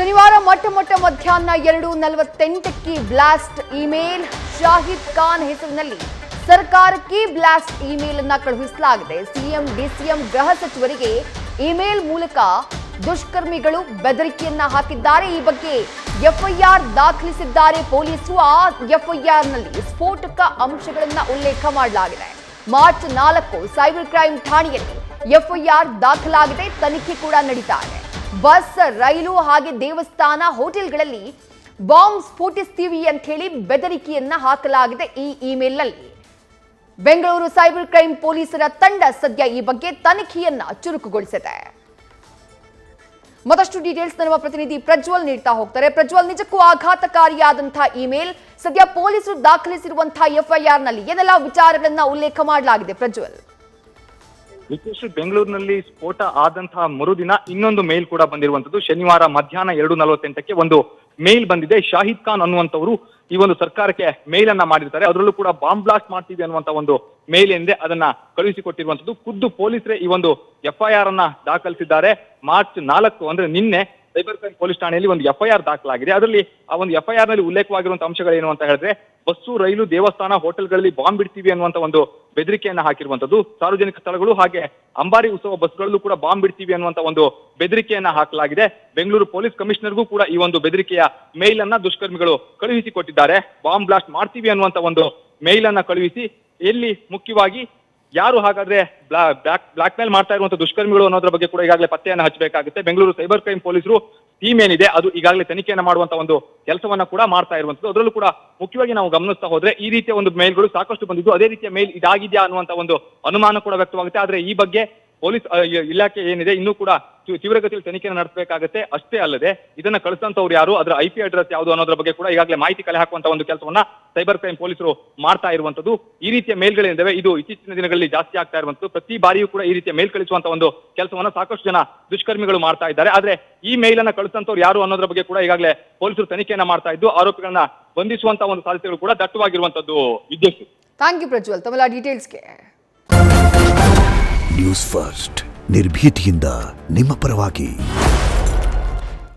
ಶನಿವಾರ ಮೊಟ್ಟ ಮಧ್ಯಾಹ್ನ 2:48ಕ್ಕೆ ಬ್ಲಾಸ್ಟ್ ಇಮೇಲ್. ಶಾಹಿದ್ ಖಾನ್ ಹೆಸರಿನಲ್ಲಿ ಸರ್ಕಾರಕ್ಕೆ ಬ್ಲಾಸ್ಟ್ ಇಮೇಲ್ ಅನ್ನು ಕಳುಹಿಸಲಾಗಿದೆ. ಸಿಎಂ ಡಿಸಿಎಂ ಗೃಹ ಸಚಿವರಿಗೆ ಇಮೇಲ್ ಮೂಲಕ ದುಷ್ಕರ್ಮಿಗಳು ಬೆದರಿಕೆಯನ್ನ ಹಾಕಿದ್ದಾರೆ. ಈ ಬಗ್ಗೆ ಎಫ್ಐಆರ್ ದಾಖಲಿಸಿದ್ದಾರೆ ಪೊಲೀಸರು. ಆ ಎಫ್ಐಆರ್ನಲ್ಲಿ ಸ್ಫೋಟಕ ಅಂಶಗಳನ್ನು ಉಲ್ಲೇಖ ಮಾಡಲಾಗಿದೆ. ಮಾರ್ಚ್ 4 ಸೈಬರ್ ಕ್ರೈಮ್ ಠಾಣೆಯಲ್ಲಿ ಎಫ್ಐಆರ್ ದಾಖಲಾಗಿದೆ. ತನಿಖೆ ಕೂಡ ನಡೀತಾ ಇದೆ. ಬಸ್, ರೈಲು ಹಾಗೆ ದೇವಸ್ಥಾನ, ಹೋಟೆಲ್ಗಳಲ್ಲಿ ಬಾಂಬ್ ಸ್ಫೋಟಿಸ್ತೀವಿ ಅಂತ ಹೇಳಿ ಬೆದರಿಕೆಯನ್ನ ಹಾಕಲಾಗಿದೆ ಈ ಇಮೇಲ್ನಲ್ಲಿ. ಬೆಂಗಳೂರು ಸೈಬರ್ ಕ್ರೈಮ್ ಪೊಲೀಸರ ತಂಡ ಸದ್ಯ ಈ ಬಗ್ಗೆ ತನಿಖೆಯನ್ನ ಚುರುಕುಗೊಳಿಸಿದೆ. ಮತ್ತಷ್ಟು ಡೀಟೇಲ್ಸ್ ನಮ್ಮ ಪ್ರತಿನಿಧಿ ಪ್ರಜ್ವಲ್ ನೀಡ್ತಾ ಹೋಗ್ತಾರೆ. ಪ್ರಜ್ವಲ್, ನಿಜಕ್ಕೂ ಆಘಾತಕಾರಿಯಾದಂತಹ ಇಮೇಲ್, ಸದ್ಯ ಪೊಲೀಸರು ದಾಖಲಿಸಿರುವಂತಹ ಎಫ್ಐಆರ್ ನಲ್ಲಿ ಏನೆಲ್ಲ ವಿಚಾರಗಳನ್ನ ಉಲ್ಲೇಖ ಮಾಡಲಾಗಿದೆ? ಪ್ರಜ್ವಲ್, ವಿಶೇಷ ಬೆಂಗಳೂರಿನಲ್ಲಿ ಸ್ಫೋಟ ಆದಂತಹ ಮರುದಿನ ಇನ್ನೊಂದು ಮೇಲ್ ಕೂಡ ಬಂದಿರುವಂತದ್ದು. ಶನಿವಾರ ಮಧ್ಯಾಹ್ನ 2:48ಕ್ಕೆ ಒಂದು ಮೇಲ್ ಬಂದಿದೆ. ಶಾಹಿದ್ ಖಾನ್ ಅನ್ನುವಂಥವರು ಈ ಒಂದು ಸರ್ಕಾರಕ್ಕೆ ಮೇಲ್ ಅನ್ನ ಮಾಡಿರ್ತಾರೆ. ಅದರಲ್ಲೂ ಕೂಡ ಬಾಂಬ್ ಬ್ಲಾಸ್ಟ್ ಮಾಡ್ತೀವಿ ಅನ್ನುವಂತ ಒಂದು ಮೇಲ್ ಏನಿದೆ ಅದನ್ನ ಕಳುಹಿಸಿಕೊಟ್ಟಿರುವಂತದ್ದು. ಖುದ್ದು ಪೊಲೀಸರೇ ಈ ಒಂದು ಎಫ್ಐಆರ್ ಅನ್ನ ದಾಖಲಿಸಿದ್ದಾರೆ. ಮಾರ್ಚ್ 4 ಅಂದ್ರೆ ನಿನ್ನೆ ಸೈಬರ್ ಕ್ರೈಮ್ ಪೊಲೀಸ್ ಠಾಣೆಯಲ್ಲಿ ಒಂದು ಎಫ್ಐಆರ್ ದಾಖಲಾಗಿದೆ. ಅದರಲ್ಲಿ ಆ ಒಂದು ಎಫ್ಐಆರ್ ನಲ್ಲಿ ಉಲ್ಲೇಖವಾಗಿರುವಂತಹ ಅಂಶಗಳೇನು ಅಂತ ಹೇಳಿದ್ರೆ, ಬಸ್ಸು, ರೈಲು, ದೇವಸ್ಥಾನ, ಹೋಟೆಲ್ಗಳಲ್ಲಿ ಬಾಂಬ್ ಬಿಡ್ತೀವಿ ಅನ್ನುವಂತ ಒಂದು ಬೆದರಿಕೆಯನ್ನ ಹಾಕಿರುವಂತದ್ದು. ಸಾರ್ವಜನಿಕ ಸ್ಥಳಗಳು ಹಾಗೆ ಅಂಬಾರಿ ಉತ್ಸವ ಬಸ್ಗಳಲ್ಲೂ ಕೂಡ ಬಾಂಬ್ ಬಿಡ್ತೀವಿ ಅನ್ನುವಂತ ಒಂದು ಬೆದರಿಕೆಯನ್ನ ಹಾಕಲಾಗಿದೆ. ಬೆಂಗಳೂರು ಪೊಲೀಸ್ ಕಮಿಷನರ್ಗೂ ಕೂಡ ಈ ಒಂದು ಬೆದರಿಕೆಯ ಮೇಲ್ ಅನ್ನ ದುಷ್ಕರ್ಮಿಗಳು ಕಳುಹಿಸಿಕೊಟ್ಟಿದ್ದಾರೆ. ಬಾಂಬ್ ಬ್ಲಾಸ್ಟ್ ಮಾಡ್ತೀವಿ ಅನ್ನುವಂತ ಒಂದು ಮೇಲ್ ಅನ್ನ ಕಳುಹಿಸಿ, ಎಲ್ಲಿ ಮುಖ್ಯವಾಗಿ ಯಾರು ಹಾಗಾದ್ರೆ ಬ್ಲಾಕ್ ಮೇಲ್ ಮಾಡ್ತಾ ಇರುವಂತ ದುಷ್ಕರ್ಮಿಗಳು ಅನ್ನೋದ್ರ ಬಗ್ಗೆ ಕೂಡ ಈಗಾಗಲೇ ಪತ್ತೆಯನ್ನು ಹಚ್ಚಬೇಕಾಗುತ್ತೆ. ಬೆಂಗಳೂರು ಸೈಬರ್ ಕ್ರೈಮ್ ಪೊಲೀಸರು ಟೀಮ್ ಏನಿದೆ ಅದು ಈಗಾಗಲೇ ತನಿಖೆಯನ್ನು ಮಾಡುವಂತ ಒಂದು ಕೆಲಸವನ್ನ ಕೂಡ ಮಾಡ್ತಾ ಇರುವಂತದ್ದು. ಅದರಲ್ಲೂ ಕೂಡ ಮುಖ್ಯವಾಗಿ ನಾವು ಗಮನಿಸ್ತಾ ಹೋದ್ರೆ ಈ ರೀತಿಯ ಒಂದು ಮೇಲ್ಗಳು ಸಾಕಷ್ಟು ಬಂದಿದ್ದು. ಅದೇ ರೀತಿಯ ಮೇಲ್ ಇದಾಗಿದೆಯಾ ಅನ್ನುವಂತ ಒಂದು ಅನುಮಾನ ಕೂಡ ವ್ಯಕ್ತವಾಗುತ್ತೆ. ಆದ್ರೆ ಈ ಬಗ್ಗೆ ಪೊಲೀಸ್ ಇಲಾಖೆ ಏನಿದೆ ಇನ್ನೂ ಕೂಡ ತೀವ್ರಗತಿಯಲ್ಲಿ ತನಿಖೆಯನ್ನು ನಡೆಸಬೇಕಾಗುತ್ತೆ. ಅಷ್ಟೇ ಅಲ್ಲದೆ ಇದನ್ನ ಕಳಿಸಂತವ್ರು ಯಾರು, ಅದರ IP ಅಡ್ರೆಸ್ ಯಾವುದು ಅನ್ನೋದ್ರ ಬಗ್ಗೆ ಕೂಡ ಈಗಾಗಲೇ ಮಾಹಿತಿ ಕಲೆ ಹಾಕುವಂತ ಒಂದು ಕೆಲಸವನ್ನ ಸೈಬರ್ ಕ್ರೈಮ್ ಪೊಲೀಸರು ಮಾಡ್ತಾ ಇರುವಂತದ್ದು. ಈ ರೀತಿಯ ಮೇಲ್ಗಳೇನಿವೆ ಇದು ಇತ್ತೀಚಿನ ದಿನಗಳಲ್ಲಿ ಜಾಸ್ತಿ ಆಗ್ತಾ ಇರುವಂತದ್ದು. ಪ್ರತಿ ಬಾರಿಯೂ ಕೂಡ ಈ ರೀತಿಯ ಮೇಲ್ ಕಳಿಸುವಂತ ಒಂದು ಕೆಲಸವನ್ನ ಸಾಕಷ್ಟು ಜನ ದುಷ್ಕರ್ಮಿಗಳು ಮಾಡ್ತಾ ಇದ್ದಾರೆ. ಆದ್ರೆ ಈ ಮೇಲ್ ಅನ್ನ ಕಳಿಸಂತವ್ರು ಯಾರು ಅನ್ನೋದ್ರ ಬಗ್ಗೆ ಕೂಡ ಈಗಾಗಲೇ ಪೊಲೀಸರು ತನಿಖೆಯನ್ನ ಮಾಡ್ತಾ ಇದ್ದು ಆರೋಪಿಗಳನ್ನ ಬಂಧಿಸುವಂತ ಒಂದು ಸಾಧ್ಯತೆಗಳು ಕೂಡ ದಟ್ಟವಾಗಿರುವಂತದ್ದು. ವಿದ್ಯುತ್, ಥ್ಯಾಂಕ್ ಯು ಪ್ರಜ್ವಲ್ ತಮ್ಮೆಲ್ಲ ಡೀಟೇಲ್ಸ್ಗೆ. ನ್ಯೂಸ್ ಫಸ್ಟ್ ನಿರ್ಭೀತಿಯಿಂದ ನಿಮ್ಮ ಪರವಾಗಿ.